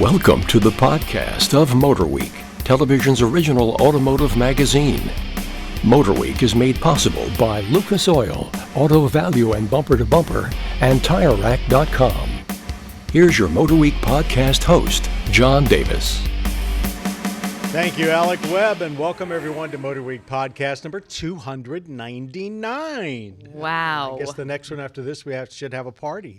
Welcome to the podcast of Motor Week, television's original automotive magazine. Motor Week is made possible by Lucas Oil, Auto Value and Bumper to Bumper, and TireRack.com. Here's your Motor Week podcast host, John Davis. Thank you, Alec Webb, and welcome everyone to Motor Week podcast number 299. Wow. I guess the next one after this should have a party.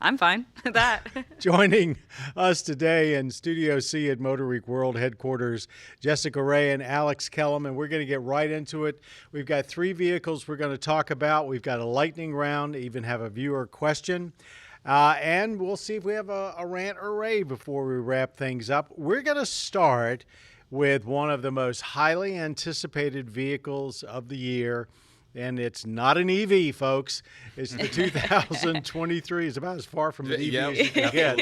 I'm fine with that. Joining us today in Studio C at Motor Week World Headquarters, Jessica Ray and Alex Kellum, and we're going to get right into it. We've got three vehicles we're going to talk about. We've got a lightning round, even have a viewer question. And we'll see if we have a rant or rave before we wrap things up. We're going to start with one of the most highly anticipated vehicles of the year. And it's not an EV, folks. It's the 2023. It's about as far from an EV as you can get.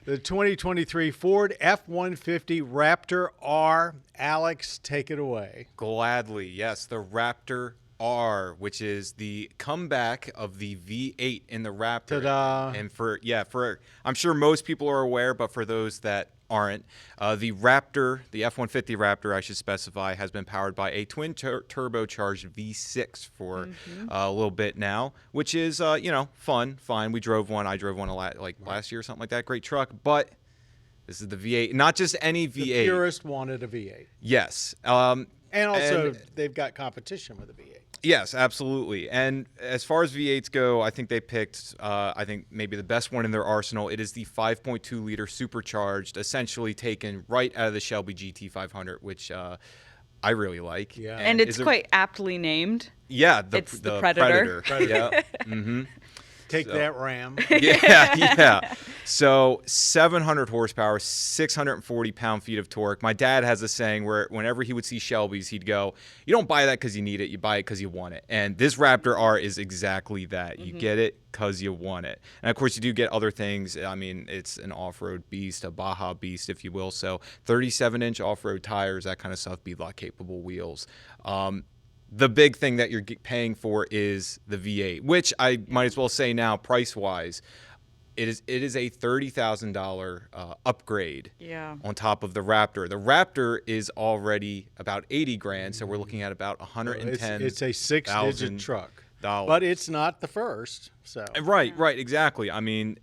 The 2023 Ford F-150 Raptor R. Alex, take it away. Gladly, yes. The Raptor R, which is the comeback of the V8 in the Raptor. Ta-da. And for I'm sure most people are aware, but for those that aren't, the Raptor, the F-150 Raptor, I should specify, has been powered by a twin turbocharged V6 for a little bit now, which is fun. We drove one. I drove one last year or something like that. Great truck, but this is the V8, not just any V8. The purist wanted a V8. Yes. And also, they've got competition with a V8. Yes, absolutely. And as far as V8s go, I think they picked, maybe the best one in their arsenal. It is the 5.2-liter supercharged, essentially taken right out of the Shelby GT500, which I really like. Yeah. And it's quite aptly named. Yeah, It's the Predator. Yeah. Mm-hmm. Take that, Ram. Yeah. So 700 horsepower, 640 pound-feet of torque. My dad has a saying where whenever he would see Shelbys, he'd go, "You don't buy that because you need it. You buy it because you want it." And this Raptor R is exactly that. You get it because you want it. And, of course, you do get other things. I mean, it's an off-road beast, a Baja beast, if you will. So 37-inch off-road tires, that kind of stuff, beadlock-capable wheels. The big thing that you're paying for is the V8, which I might as well say now, price-wise, it is a $30,000 upgrade on top of the Raptor. The Raptor is already about $80,000, so we're looking at about $110,000. It's a six-digit truck, but it's not the first. So right, exactly. I mean,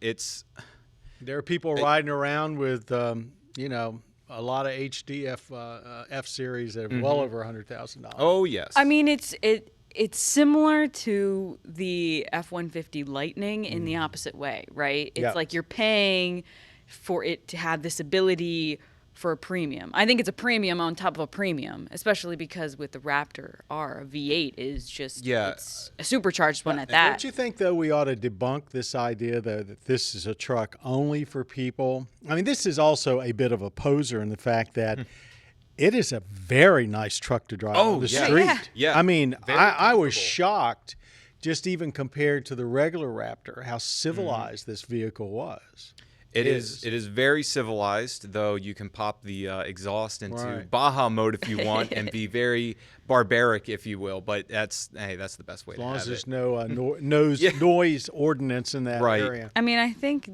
there are people riding around with a lot of HD F series that are well over $100,000. Oh yes. I mean, it's similar to the F-150 Lightning in the opposite way, right? It's like you're paying for it to have this ability for a premium. I think it's a premium on top of a premium, especially because with the Raptor R, a V8 is just it's a supercharged one at that. Don't you think, though, we ought to debunk this idea that this is a truck only for people? I mean, this is also a bit of a poser in the fact that it is a very nice truck to drive on the street. Yeah. I mean, I was shocked, just even compared to the regular Raptor, how civilized this vehicle was. It is very civilized, though you can pop the exhaust into Baja mode if you want and be very barbaric, if you will. But that's the best way to have it. As long as there's no noise ordinance in that area. I mean, I think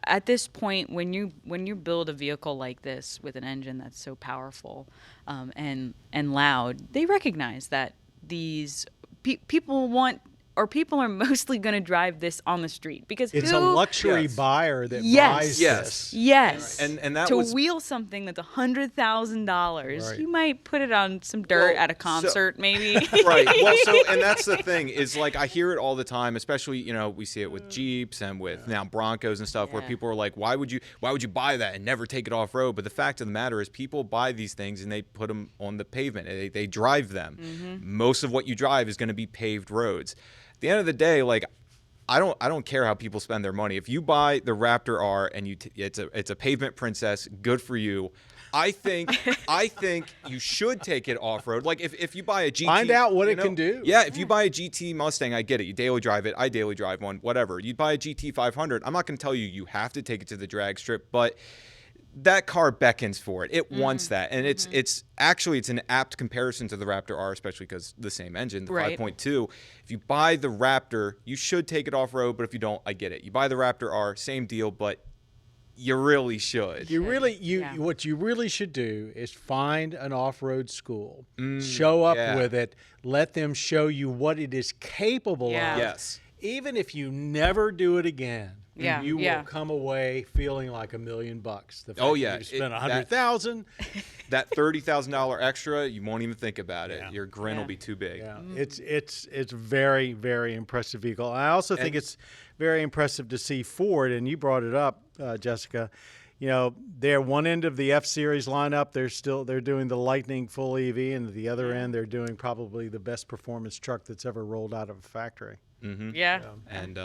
at this point, when you build a vehicle like this with an engine that's so powerful and loud, they recognize that these people want. Or people are mostly going to drive this on the street because it's a luxury buyer that buys this. Yes, and that wheel something that's $100,000, you might put it on some dirt at a concert, maybe. Right. Well, and that's the thing is like I hear it all the time, especially we see it with Jeeps and with now Broncos and stuff, where people are like, why would you buy that and never take it off road? But the fact of the matter is, people buy these things and they put them on the pavement. They drive them. Most of what you drive is going to be paved roads. At the end of the day, like I don't care how people spend their money. If you buy the Raptor R and it's a pavement princess, good for you. I think you should take it off road. Like if you buy a GT, find out what it can do. Yeah, if you buy a GT Mustang, I get it. You daily drive it. I daily drive one. Whatever. You buy a GT 500. I'm not going to tell you have to take it to the drag strip, but that car beckons for it. It wants that. And it's an apt comparison to the Raptor R, especially because the same engine, the 5.2. If you buy the Raptor, you should take it off-road, but if you don't, I get it. You buy the Raptor R, same deal, but you really should. What you really should do is find an off-road school, show up yeah. with it, let them show you what it is capable Yeah. of. Yes. Even if you never do it again, Yeah, you yeah. will come away feeling like $1 million. The fact Oh, yeah. that you spent That- $100,000. That $30,000 extra, you won't even think about it. Yeah. Your grin Yeah. will be too big. Yeah, it's very, very impressive vehicle. I also think it's very impressive to see Ford, and you brought it up, Jessica. You know, they're one end of the F Series lineup. They're doing the Lightning full EV, and at the other end, they're doing probably the best performance truck that's ever rolled out of a factory. Yeah. And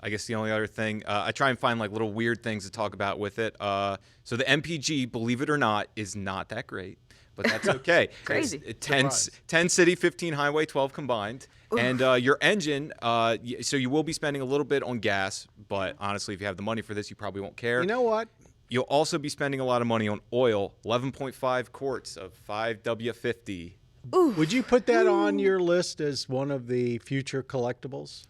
I guess the only other thing, I try and find like little weird things to talk about with it. So the MPG, believe it or not, is not that great, but that's okay. Crazy. It's 10 city, 15 highway, 12 combined. And your engine, so you will be spending a little bit on gas, but honestly, if you have the money for this, you probably won't care. You know what? You'll also be spending a lot of money on oil, 11.5 quarts of 5W50. Would you put that on your list as one of the future collectibles?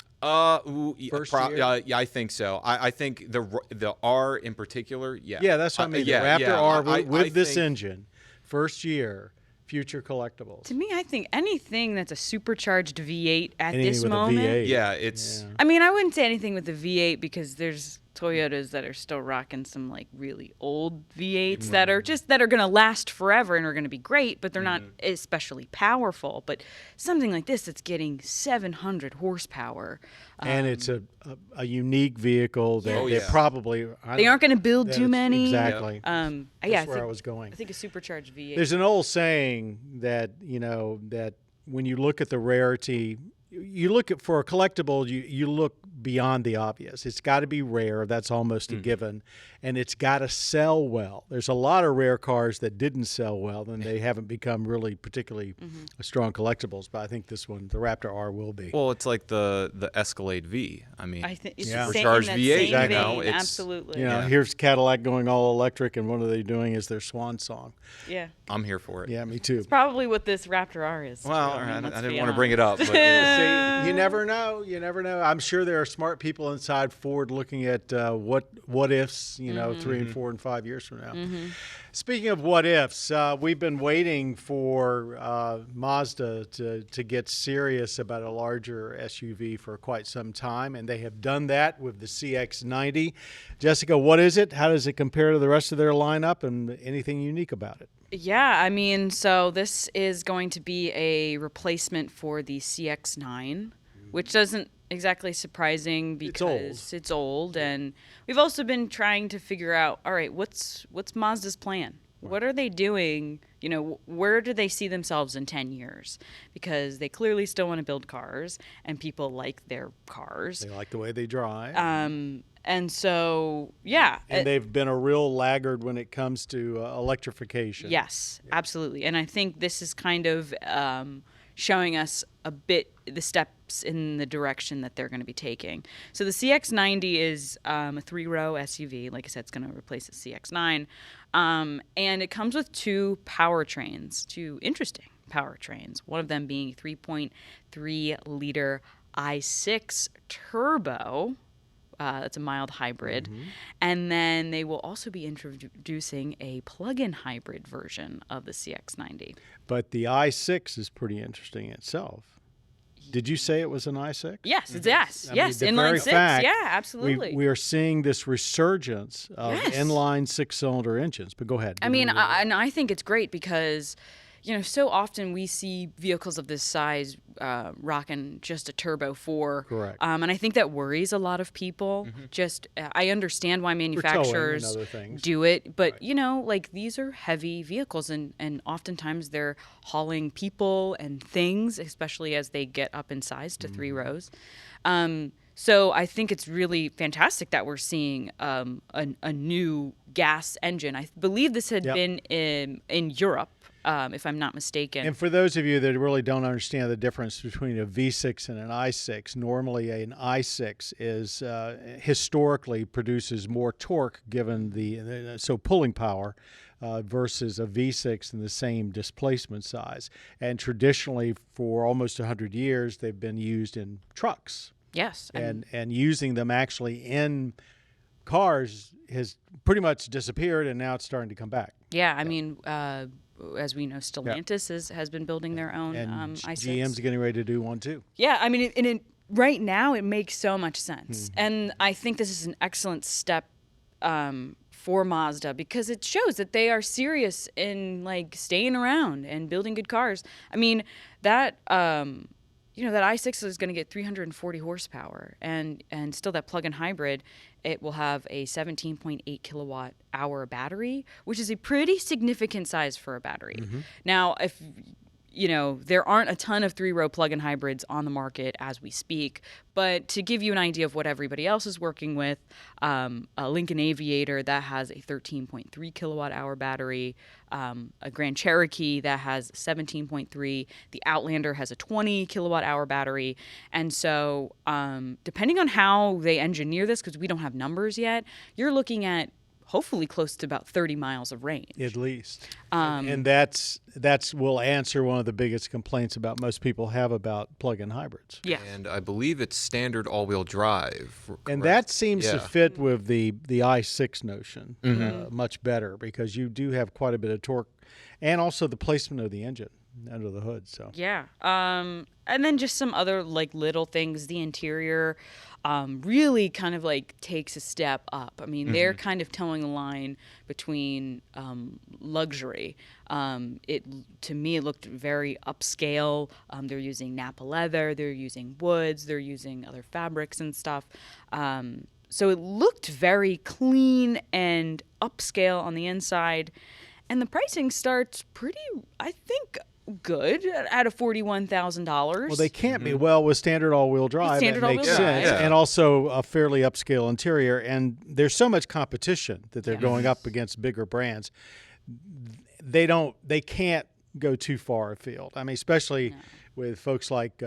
First year? Yeah, I think so. I think the R in particular, yeah. Yeah, that's what I mean. Yeah, the Raptor yeah. R I with this think- engine, first year, future collectibles. To me, I think anything that's a supercharged V8 at Anything this with a moment. V8. Yeah, it's I mean, I wouldn't say anything with the V8 because there's Toyotas that are still rocking some like really old V8s that are going to last forever and are going to be great, but they're not especially powerful. But something like this that's getting 700 horsepower. And it's a unique vehicle that Oh, they yeah. probably They aren't going to build too many. Exactly. Yeah, That's where I was going. I think a supercharged V8. There's an old saying that that when you look at the rarity, you look at for a collectible, you look beyond the obvious. It's got to be rare. That's almost a given, and it's got to sell well. There's a lot of rare cars that didn't sell well, and they haven't become really particularly strong collectibles. But I think this one, the Raptor R, will be. well, it's like the Escalade V. I mean, I think it's Yeah. the same, Supercharged in that V8, same you know, vein, it's- absolutely. You know, Yeah. here's Cadillac going all electric, and what are they doing is their swan song. Yeah. I'm here for it. Yeah, me too. Probably what this Raptor R is. Well, too. I let's didn't be want to bring it honest. up, but See, you never know. You never know. I'm sure there are smart people inside Ford looking at what ifs, 3 and 4 and 5 years from now. Speaking of what ifs, we've been waiting for Mazda to get serious about a larger SUV for quite some time, and they have done that with the CX-90. Jessica, what is it? How does it compare to the rest of their lineup, and anything unique about it? Yeah, I mean, so this is going to be a replacement for the CX-9, which doesn't exactly surprising because it's old, and we've also been trying to figure out, all right, what's Mazda's plan? What are they doing? Where do they see themselves in 10 years? Because they clearly still want to build cars, and people like their cars. They like the way they drive. And so, yeah. And they've been a real laggard when it comes to electrification. Yes, absolutely. And I think this is kind of showing us a bit the steps in the direction that they're going to be taking. So the CX-90 is a 3-row SUV. Like I said, it's going to replace the CX-9. And it comes with two interesting powertrains. One of them being 3.3-liter i6 turbo. That's a mild hybrid. And then they will also be introducing a plug-in hybrid version of the CX-90. But the i6 is pretty interesting itself. Did you say it was an i6? Yes, it's yes. I Yes, mean, the inline very 6. fact Yeah, absolutely. We are seeing this resurgence of Yes. inline 6-cylinder engines. But go ahead. I mean, I think it's great because, so often we see vehicles of this size rocking just a turbo 4. Correct. And I think that worries a lot of people. I understand why manufacturers other things. do it, but these are heavy vehicles, and oftentimes they're hauling people and things, especially as they get up in size to 3 rows. So I think it's really fantastic that we're seeing a new gas engine. I believe this had been in Europe, if I'm not mistaken. And for those of you that really don't understand the difference between a V6 and an i6, normally an i6 is historically produces more torque given the pulling power versus a V6 in the same displacement size. And traditionally, for almost 100 years, they've been used in trucks. Yes. And using them actually in cars has pretty much disappeared, and now it's starting to come back. Yeah, I mean, as we know, Stellantis has been building their own And i6. GM's getting ready to do one too. Yeah, I mean, right now it makes so much sense, and I think this is an excellent step for Mazda because it shows that they are serious in like staying around and building good cars. I mean, that that i6 is going to get 340 horsepower, and still that plug-in hybrid, it will have a 17.8 kilowatt hour battery, which is a pretty significant size for a battery. Now, if there aren't a ton of 3-row plug-in hybrids on the market as we speak, but to give you an idea of what everybody else is working with, a Lincoln Aviator that has a 13.3 kilowatt hour battery, a Grand Cherokee that has 17.3, the Outlander has a 20 kilowatt hour battery, and so depending on how they engineer this, because we don't have numbers yet, you're looking at hopefully close to about 30 miles of range. At least. And that's will answer one of the biggest complaints about most people have about plug-in hybrids. Yeah. And I believe it's standard all-wheel drive. And correct? that seems to Yeah. fit with the i6 notion much better because you do have quite a bit of torque and also the placement of the engine under the hood. So Yeah. And then just some other like little things. The interior really kind of like takes a step up. I mean, they're kind of towing the line between luxury. To me, it looked very upscale. They're using Napa leather. They're using woods. They're using other fabrics and stuff. So it looked very clean and upscale on the inside. And the pricing starts pretty, I think, good at a $41,000. well, they can't be with standard all-wheel drive. standard that makes all-wheel drive. sense, Yeah. and also a fairly upscale interior. And there's so much competition that they're going up against bigger brands. They can't go too far afield. I mean, especially with folks like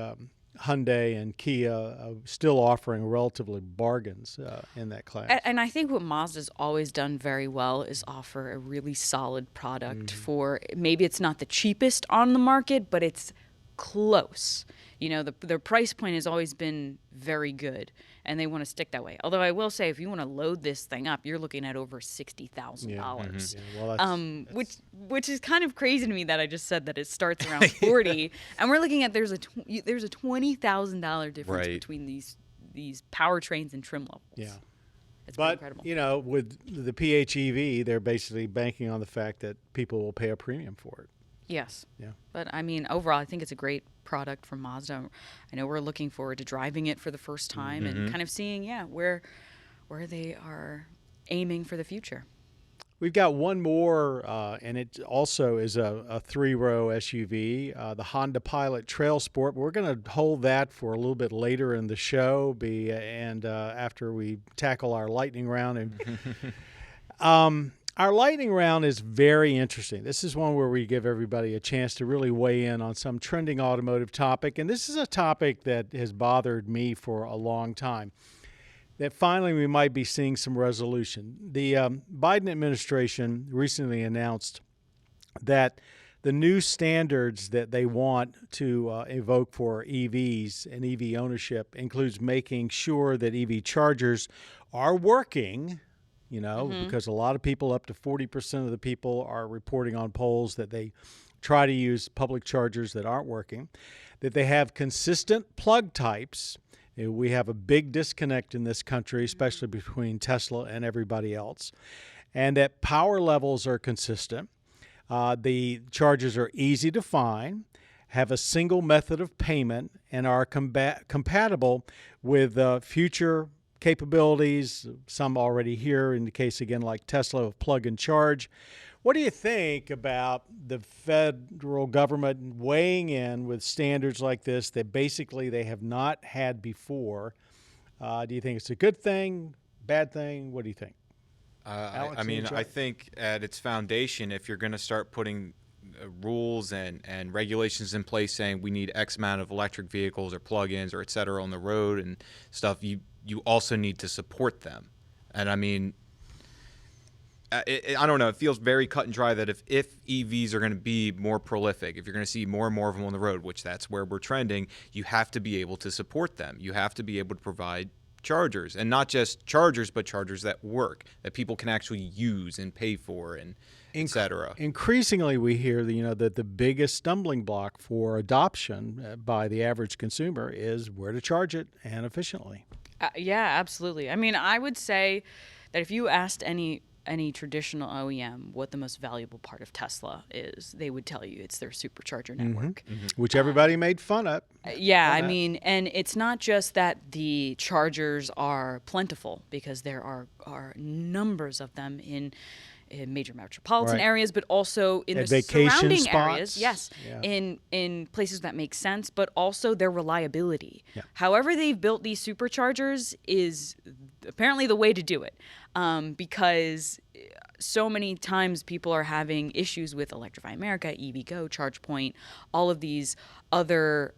Hyundai and Kia still offering relatively bargains in that class. And I think what Mazda's always done very well is offer a really solid product for, maybe it's not the cheapest on the market, but it's close. Their price point has always been very good, and they want to stick that way. Although I will say, if you want to load this thing up, you're looking at over $60,000. Well, that's, Which is kind of crazy to me that I just said that it starts around 40, and we're looking at there's a $20,000 difference Right. between these powertrains and trim levels. yeah. It's pretty But, incredible. with the PHEV, they're basically banking on the fact that people will pay a premium for it. Yes. Yeah. But I mean, overall, I think it's a great product from Mazda. I know we're looking forward to driving it for the first time and kind of seeing, where they are aiming for the future. We've got one more, and it also is a 3-row SUV, the Honda Pilot Trail Sport. We're going to hold that for a little bit later in the show, and after we tackle our lightning round. And our lightning round is very interesting. This is one where we give everybody a chance to really weigh in on some trending automotive topic, and this is a topic that has bothered me for a long time, that finally we might be seeing some resolution. The Biden administration recently announced that the new standards that they want to evoke for EVs and EV ownership includes making sure that EV chargers are working, because a lot of people, up to 40% of the people, are reporting on polls that they try to use public chargers that aren't working, that they have consistent plug types. We have a big disconnect in this country, especially between Tesla and everybody else, and that power levels are consistent. The chargers are easy to find, have a single method of payment, and are compatible with future capabilities, some already here in the case, again, like Tesla of plug and charge. What do you think about the federal government weighing in with standards like this that basically they have not had before? Do you think it's a good thing, bad thing? What do you think? Alex, I mean, any I think at its foundation, if you're going to start putting rules and regulations in place saying we need X amount of electric vehicles or plug-ins or et cetera on the road and stuff, you also need to support them. And I mean, I don't know. It feels very cut and dry that if EVs are going to be more prolific, if you're going to see more and more of them on the road, which that's where we're trending, you have to be able to support them. You have to be able to provide chargers, and not just chargers, but chargers that work, that people can actually use and pay for, and etc. Increasingly, we hear that the biggest stumbling block for adoption by the average consumer is where to charge it and efficiently. Yeah, absolutely. I mean, I would say that if you asked any traditional OEM what the most valuable part of Tesla is, they would tell you it's their supercharger network. Which everybody made fun of. Yeah, I mean, and it's not just that the chargers are plentiful, because there are numbers of them in major metropolitan Right. areas, but also in At the vacation surrounding spots. areas. Yes, Yeah. in places that make sense, but also their reliability. Yeah. However they've built these superchargers is apparently the way to do it, because so many times people are having issues with Electrify America, EVgo, ChargePoint, all of these other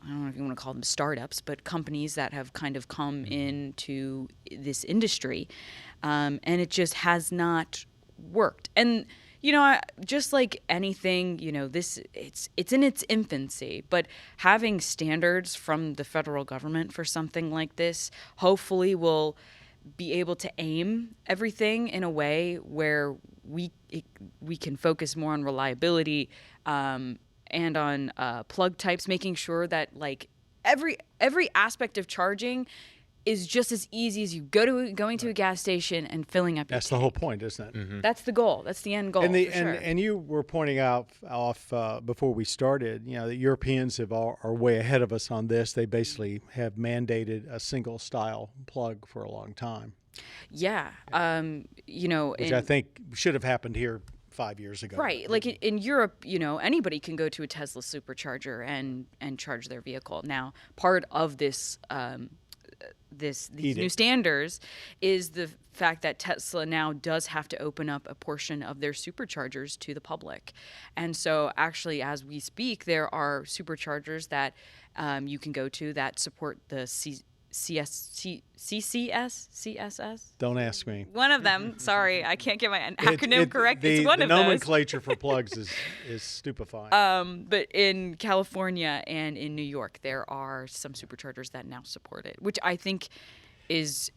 I don't know if you want to call them startups, but companies that have kind of come into this industry, and it just has not worked. And just like anything, it's in its infancy, but having standards from the federal government for something like this hopefully will be able to aim everything in a way where we can focus more on reliability, and on plug types, making sure that like every aspect of charging is just as easy as going to a gas station and filling up your That's the whole point, isn't it? That's the goal. That's the end goal. And for sure. and you were pointing out before we started, the Europeans are way ahead of us on this. They basically have mandated a single style plug for a long time. Yeah, Which I think should have happened here 5 years ago. Right. Like in Europe, anybody can go to a Tesla supercharger and charge their vehicle. Now, part of these new standards is the fact that Tesla now does have to open up a portion of their superchargers to the public. And so actually, as we speak, there are superchargers that you can go to that support the CCS? Don't ask me. One of them. Sorry, I can't get my acronym correct. It's one the of those. nomenclature for plugs is stupefying. But in California and in New York, there are some superchargers that now support it, which I think is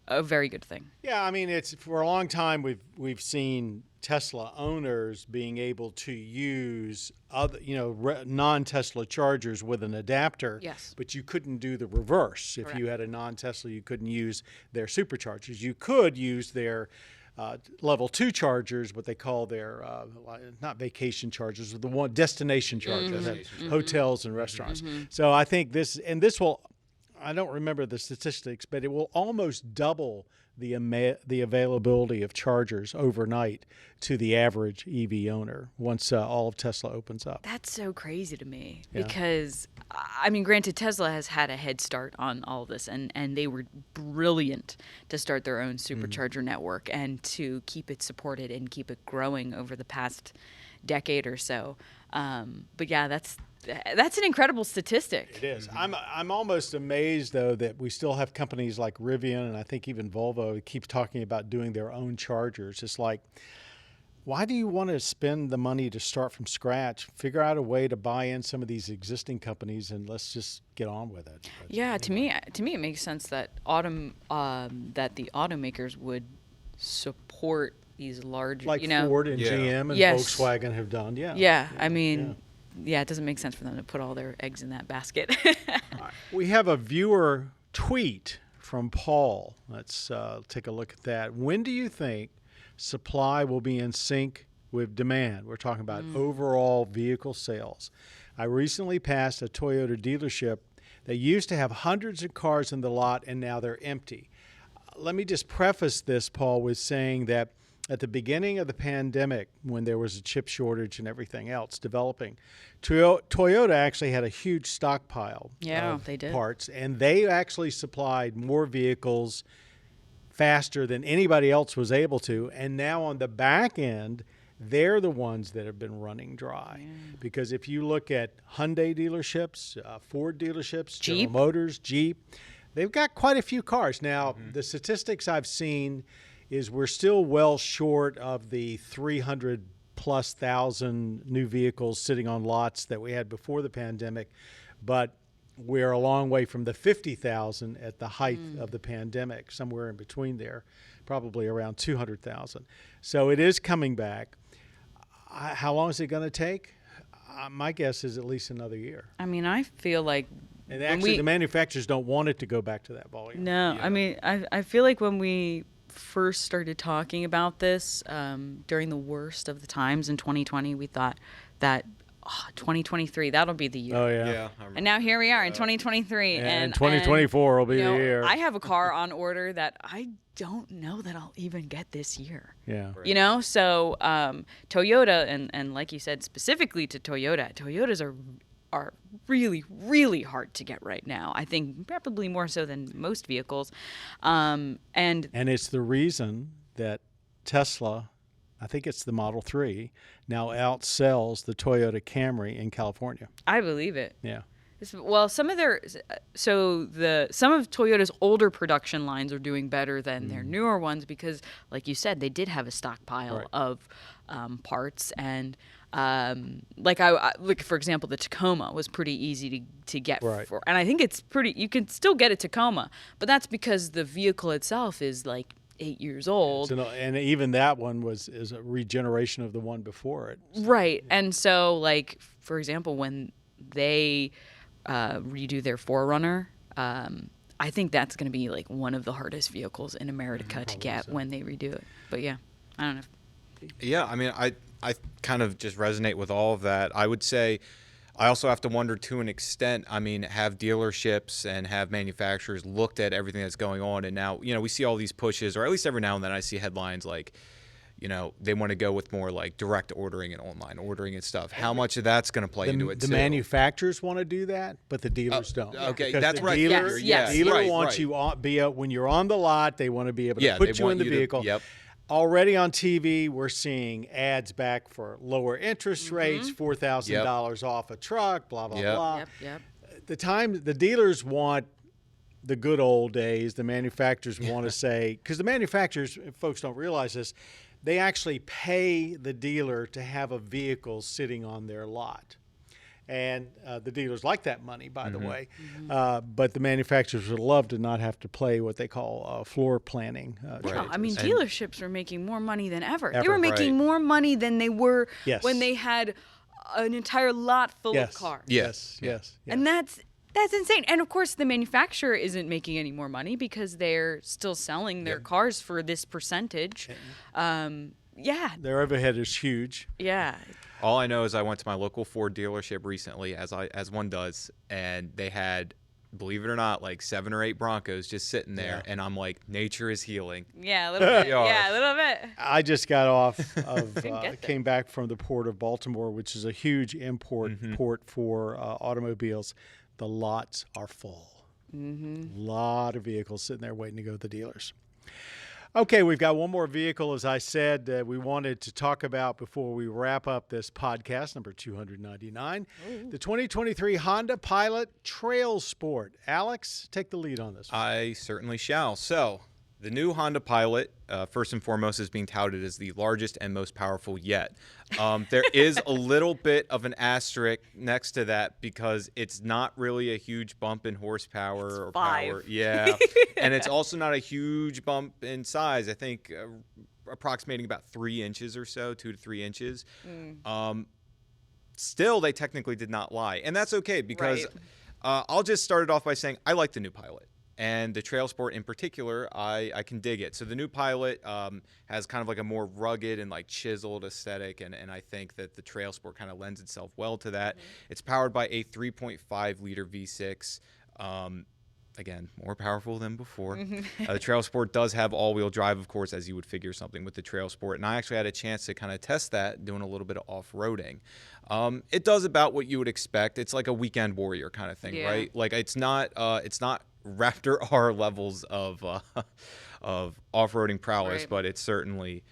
a very good thing. Yeah, I mean, it's for a long time we've seen Tesla owners being able to use other, non-Tesla chargers with an adapter. Yes. But you couldn't do the reverse. If you had a non-Tesla, you couldn't use their superchargers. You could use their level 2 chargers, what they call their not vacation chargers, the one destination chargers at hotels and restaurants. So I think this will. I don't remember the statistics, but it will almost double the availability of chargers overnight to the average EV owner once all of Tesla opens up. That's so crazy to me Yeah. because, I mean, granted, Tesla has had a head start on all of this, and they were brilliant to start their own supercharger network and to keep it supported and keep it growing over the past decade or so. But yeah, that's an incredible statistic. It is. I'm almost amazed, though, that we still have companies like Rivian and I think even Volvo keep talking about doing their own chargers. It's like, why do you want to spend the money to start from scratch? Figure out a way to buy in some of these existing companies and let's just get on with it. But, Yeah, to me, it makes sense that that the automakers would support these larger, like Ford and Yeah. GM and Yes. Volkswagen have done. Yeah, I mean, yeah, it doesn't make sense for them to put all their eggs in that basket. We have a viewer tweet from Paul. Let's take a look at that. When do you think supply will be in sync with demand? We're talking about overall vehicle sales. I recently passed a Toyota dealership that used to have hundreds of cars in the lot, and now they're empty. Let me just preface this, Paul, with saying that at the beginning of the pandemic, when there was a chip shortage and everything else developing, Toyota actually had a huge stockpile of they did. parts, and they actually supplied more vehicles faster than anybody else was able to. And now on the back end, they're the ones that have been running dry. Because if you look at Hyundai dealerships, Ford dealerships, Jeep. General Motors, Jeep, they've got quite a few cars. Now, the statistics I've seen is we're still well short of the 300,000+ new vehicles sitting on lots that we had before the pandemic. But we're a long way from the 50,000 at the height of the pandemic, somewhere in between there, probably around 200,000. So it is coming back. How long is it going to take? My guess is at least another year. I mean, I feel like And actually, the manufacturers don't want it to go back to that volume. no. I mean, I feel like when we first started talking about this during the worst of the times in 2020, we thought that 2023, that'll be the year. Oh, yeah. Yeah. And now here we are in 2023. And 2024 will be you know, the year. I have a car on order that I don't know that I'll even get this year. Yeah. You know, so Toyota, and like you said, specifically to Toyotas are really, really hard to get right now. I think probably more so than most vehicles. And it's the reason that Tesla, I think it's the Model 3, now outsells the Toyota Camry in California. I believe it. Yeah. Well, some of Toyota's older production lines are doing better than their newer ones because, like you said, they did have a stockpile Right. of parts, and like for example, the Tacoma was pretty easy to get Right. for, and I think it's pretty. You can still get a Tacoma, but that's because the vehicle itself is like 8 years old. And even that one is a regeneration of the one before it. Right. And so, like, for example, when they redo their 4Runner, I think that's going to be, like, one of the hardest vehicles in America to get when they redo it. But, yeah, I don't know. Yeah, I mean, I kind of just resonate with all of that. I would say I also have to wonder to an extent, I mean, have dealerships and have manufacturers looked at everything that's going on? And now, we see all these pushes, or at least every now and then I see headlines like, they want to go with more like direct ordering and online ordering and stuff. How much of that's going to play into it The too? manufacturers want to do that, but the dealers don't. Okay, Because that's the right. Dealer, Yes, dealer right, wants right. you when you're on the lot. They want to be able to Yeah, put they you in want the you to- vehicle. yep. Already on TV, we're seeing ads back for lower interest rates, $4,000 off a truck, blah blah Yep. blah. Yep. The dealers want the good old days. The manufacturers want to say, because the manufacturers, folks don't realize this, they actually pay the dealer to have a vehicle sitting on their lot. And the dealers like that money, by the way. But the manufacturers would love to not have to play what they call floor planning. No, I mean, And- dealerships were making more money than ever. They Ever, were making right. more money than they were Yes. when they had an entire lot full of cars. Yes. And that's insane. And of course, the manufacturer isn't making any more money because they're still selling their cars for this percentage. Yeah. Their overhead is huge. Yeah. All I know is I went to my local Ford dealership recently, as one does, and they had, believe it or not, like 7 or 8 Broncos just sitting there, and I'm like, nature is healing. Yeah, a little bit. They are. Yeah, a little bit. I just got off of, get there. came back from the port of Baltimore, which is a huge import port for automobiles. The lots are full. A lot of vehicles sitting there waiting to go to the dealers. Okay, we've got one more vehicle, as I said, we wanted to talk about before we wrap up this podcast, number 299, the 2023 Honda Pilot Trail Sport. Alex, take the lead on this one. I certainly shall. So, the new Honda Pilot, first and foremost, is being touted as the largest and most powerful yet. There is a little bit of an asterisk next to that because it's not really a huge bump in horsepower or 5. power. Yeah, and it's also not a huge bump in size. I think approximating about 3 inches or so, 2 to 3 inches. Still, they technically did not lie, and that's okay because I'll just start it off by saying I like the new Pilot. And the Trail Sport in particular, I can dig it. So the new Pilot has kind of like a more rugged and like chiseled aesthetic, and I think that the Trail Sport kind of lends itself well to that. It's powered by a 3.5 liter V6. Again, more powerful than before. The Trail Sport does have all-wheel drive, of course, as you would figure something with the Trail Sport. And I actually had a chance to kind of test that, doing a little bit of off-roading. It does about what you would expect. It's like a weekend warrior kind of thing, Yeah. right? Like it's not Raptor R levels of off-roading prowess, Right. but it's certainly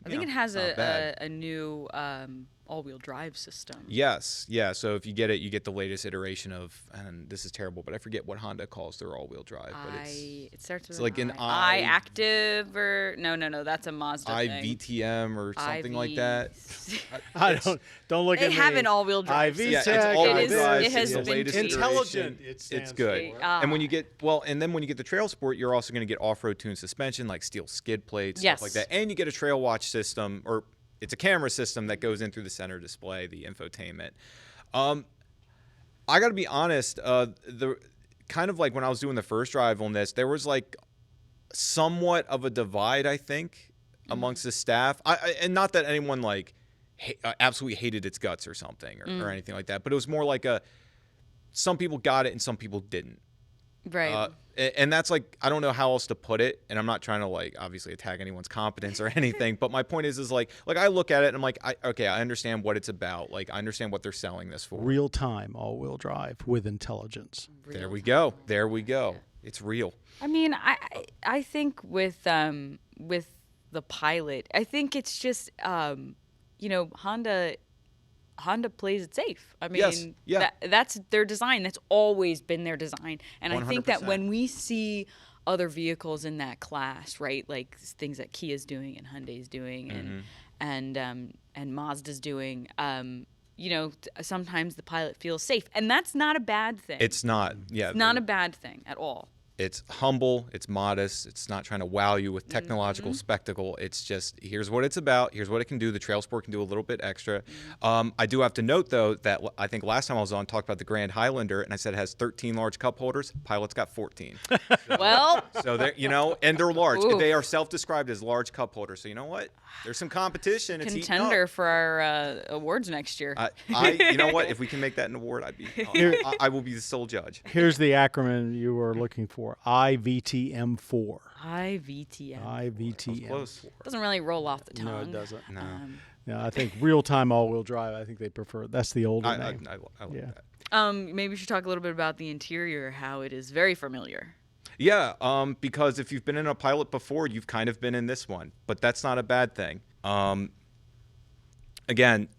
I think Yeah, it has not bad. a new all-wheel drive system. Yes, yeah. So if you get it, you get the latest iteration of, and this is terrible, but I forget what Honda calls their all-wheel drive. But It starts with it's like an I Active or no, that's a Mazda thing. iVTM or something like that. I don't look They at me. have an all-wheel drive IV Yeah, it's Tech, all-wheel It is- drive. it has it's the been latest tweaked. Intelligent, iteration. it stands It's good. for. And when you get and then when you get the Trail Sport, you're also going to get off-road tuned suspension, like steel skid plates, Yes. stuff like that, and you get a Trail Watch system, or it's a camera system that goes in through the center display, the infotainment. I got to be honest, the kind of like when I was doing the first drive on this, there was like somewhat of a divide, I think, amongst the staff. And not that anyone like absolutely hated its guts or something or anything like that, but it was more like some people got it and some people didn't. Right. And that's like, I don't know how else to put it. And I'm not trying to like obviously attack anyone's competence or anything, but my point is like I look at it and I'm like, okay, I understand what it's about. Like I understand what they're selling this for. Real-time all-wheel drive with intelligence. There we go. There we go. It's real. I mean, I think with the Pilot, I think it's just Honda plays it safe. I mean, Yes, yeah. that's their design. That's always been their design. And I think that 100%. when we see other vehicles in that class, right, like things that Kia's doing and Hyundai's doing and Mazda's doing, sometimes the Pilot feels safe, and that's not a bad thing. It's not. Yeah. It's not a bad thing at all. It's humble. It's modest. It's not trying to wow you with technological spectacle. It's just, here's what it's about. Here's what it can do. The Trail Sport can do a little bit extra. I do have to note, though, that I think last time I was on, talked about the Grand Highlander, and I said it has 13 large cup holders. Pilot's got 14. Well, So they're, and they're large. Oof. They are self-described as large cup holders. So you know what? There's some competition. It's heating up. contender for our awards next year. You know what? If we can make that an award, I will be the sole judge. Here's the acronym you were looking for: IVTM4. IVTM. IVTM. Close. Doesn't really roll off the tongue. No, it doesn't. No. Yeah, I think real-time all-wheel drive. I think they prefer. That's the older I name. like Yeah. that. Maybe we should talk a little bit about the interior, how it is very familiar. Yeah, because if you've been in a Pilot before, you've kind of been in this one, but that's not a bad thing. Again,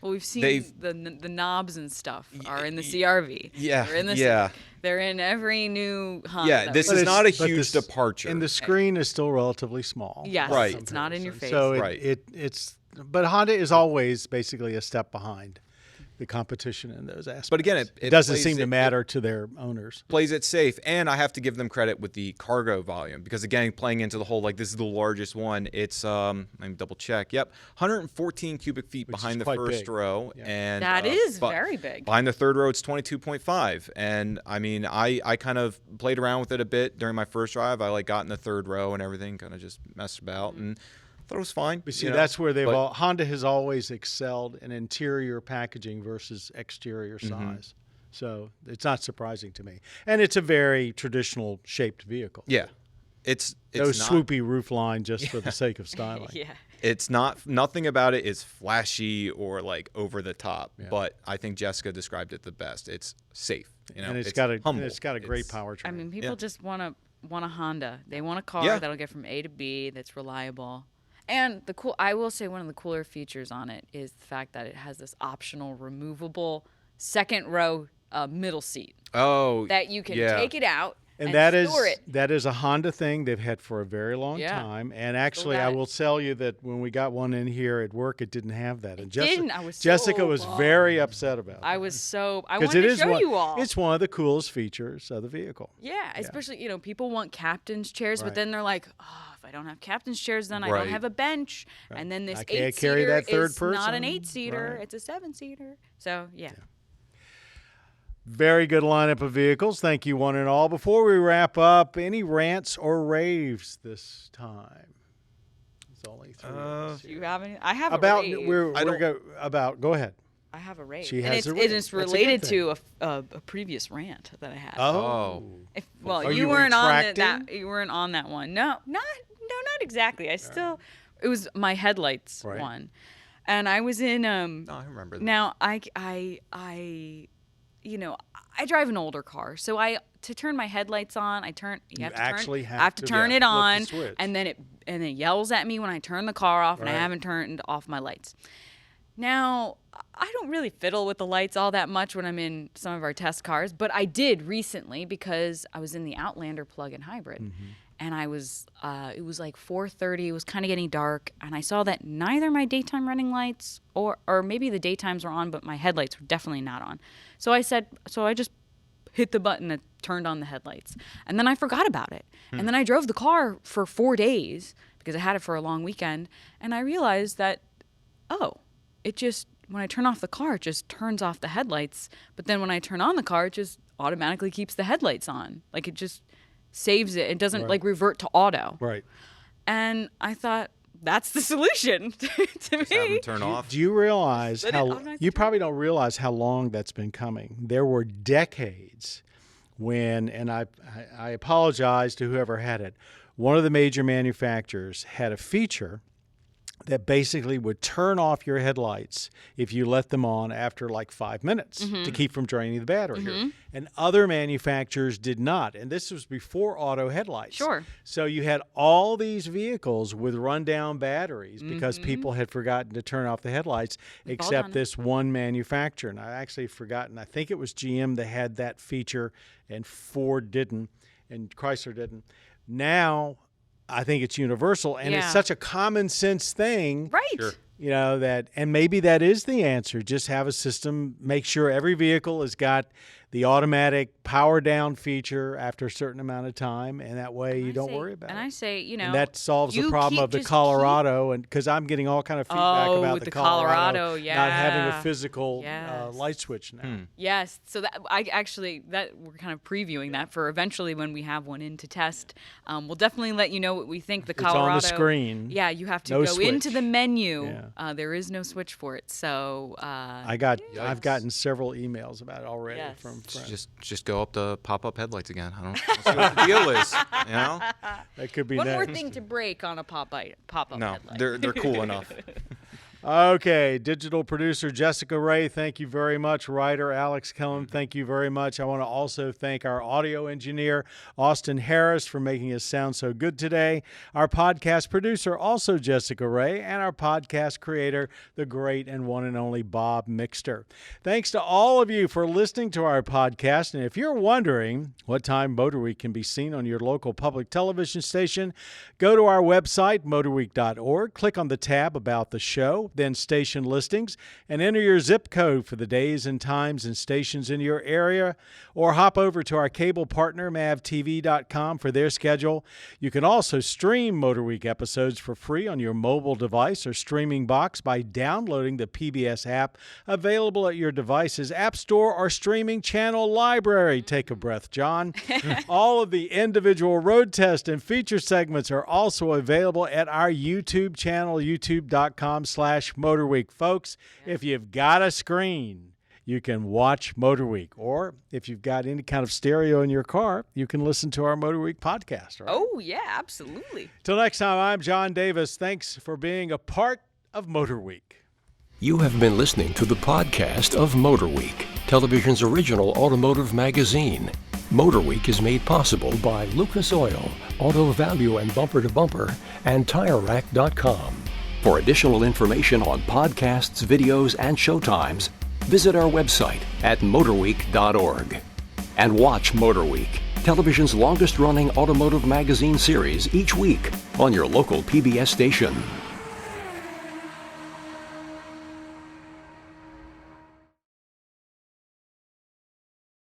Well, we've seen They've- the knobs and stuff are in the CRV. yeah, They're in the, yeah. They're in every new Honda. Yeah, that this we- is not a but huge departure. And the screen is still relatively small. Yes, Right. it's not in your face. So Right. but Honda is always basically a step behind the competition in those aspects. But again, it doesn't plays seem to it- matter to their owners. plays it safe, and I have to give them credit with the cargo volume because again, playing into the whole like this is the largest one. It's let me double check. Yep, 114 cubic feet Which is behind the quite first big. row, Yeah. and That is very big. Behind the third row, it's 22.5, and I mean, I kind of played around with it a bit during my first drive. I like got in the third row and everything, kind of just messed about and. Thought it was fine. But see, you know, that's where but- Honda has always excelled in interior packaging versus exterior Mm-hmm. size. So it's not surprising to me. And it's a very traditional shaped vehicle. Yeah, it's No not, swoopy roof line just for the sake of styling. Yeah. It's not, nothing about it is flashy or like over the top. But I think Jessica described it the best. It's safe, you know. And it's got a humble. great It's- powertrain. I mean, people Yeah. just want a Honda. They want a car Yeah. that'll get from A to B, that's reliable. And I will say one of the cooler features on it is the fact that it has this optional removable second row middle seat Oh, that you can yeah. take it out and that store it. is a Honda thing they've had for a very long Yeah. time. And actually, got I it. will tell you that when we got one in here at work, it didn't have that. And didn't. I was Jessica so was bummed. very upset about it. I wanted Because to show you all. It's one of the coolest features of the vehicle. Yeah, especially, people want captain's chairs, Right. but then they're like, oh, if I don't have captain's chairs, then I Right. don't have a bench. And then this I can't 8-seater carry that third is not an person. 8-seater, Right. it's a 7-seater. So, yeah. Very good lineup of vehicles. Thank you, one and all. Before we wrap up, any rants or raves this time? It's only three. Do you have any? I have about a rave. go ahead. I have a rave. She and has it's, a and rave. it's That's a good related thing. to a previous rant that I had. Oh. Well, Are you you weren't on that. retracting? You weren't on that one. No, not exactly. I still. It was my headlights Right. one, and I was in. No, I remember that. Now I I drive an older car, so to turn my headlights on, I have to turn it flip the on, switch. and then it yells at me when I turn the car off, and I haven't turned off my lights. Now, I don't really fiddle with the lights all that much when I'm in some of our test cars, but I did recently because I was in the Outlander plug-in hybrid. And it was like 4:30, it was kind of getting dark, and I saw that neither my daytime running lights or maybe the daytimes were on, but my headlights were definitely not on. So I just hit the button that turned on the headlights. And then I forgot about it. And then I drove the car for 4 days because I had it for a long weekend, and I realized that, when I turn off the car, it just turns off the headlights. But then when I turn on the car, it just automatically keeps the headlights on. Like it just saves it. It doesn't like revert to auto. Right. And I thought that's the solution to Have me. them turn off. Do you realize Let it how automatically you probably don't realize how long that's been coming? There were decades when, and I apologize to whoever had it, one of the major manufacturers had a feature that basically would turn off your headlights if you let them on after like 5 minutes to keep from draining the battery. And other manufacturers did not. And this was before auto headlights. Sure. So you had all these vehicles with rundown batteries because people had forgotten to turn off the headlights, except done. this one manufacturer. And I actually forgotten, I think it was GM that had that feature and Ford didn't and Chrysler didn't. Now, I think it's universal, and it's such a common sense thing. Right. Sure. That, and maybe that is the answer. Just have a system, make sure every vehicle has got the automatic power down feature after a certain amount of time, and that way you don't worry about it. And I say, And that solves the problem of the Colorado, and because I'm getting all kind of feedback about with the the Colorado, not having a yeah. physical Yes. light switch now. Yes. So that we're kind of previewing that for eventually when we have one in to test. We'll definitely let you know what we think. The It's on the Colorado screen. Yeah, you have to No go into switch. the menu. Yeah. There is no switch for it. So I've gotten several emails about it already Yes. from friends. Just go up the pop-up headlights again. I don't see what the deal is. You know? That could be one more next. thing to break on a pop-up No, headlight. they're cool enough. Okay, digital producer Jessica Ray, thank you very much. Writer Alex Kellum, thank you very much. I want to also thank our audio engineer, Austin Harris, for making us sound so good today. Our podcast producer, also Jessica Ray, and our podcast creator, the great and one and only Bob Mixter. Thanks to all of you for listening to our podcast. And if you're wondering what time Motor Week can be seen on your local public television station, go to our website, motorweek.org, click on the tab about the show, then station listings, and enter your zip code for the days and times and stations in your area, or hop over to our cable partner, mavtv.com, for their schedule. You can also stream Motor Week episodes for free on your mobile device or streaming box by downloading the PBS app, available at your device's app store or streaming channel library. Take a breath, John. All of the individual road test and feature segments are also available at our YouTube channel, youtube.com/Motor Week. Folks, if you've got a screen, you can watch Motor Week. Or if you've got any kind of stereo in your car, you can listen to our Motor Week podcast. Right? Oh, yeah, absolutely. Till next time, I'm John Davis. Thanks for being a part of Motor Week. You have been listening to the podcast of Motor Week, television's original automotive magazine. Motor Week is made possible by Lucas Oil, Auto Value and Bumper to Bumper, and TireRack.com. For additional information on podcasts, videos, and showtimes, visit our website at motorweek.org. And watch Motor Week, television's longest-running automotive magazine series, each week on your local PBS station.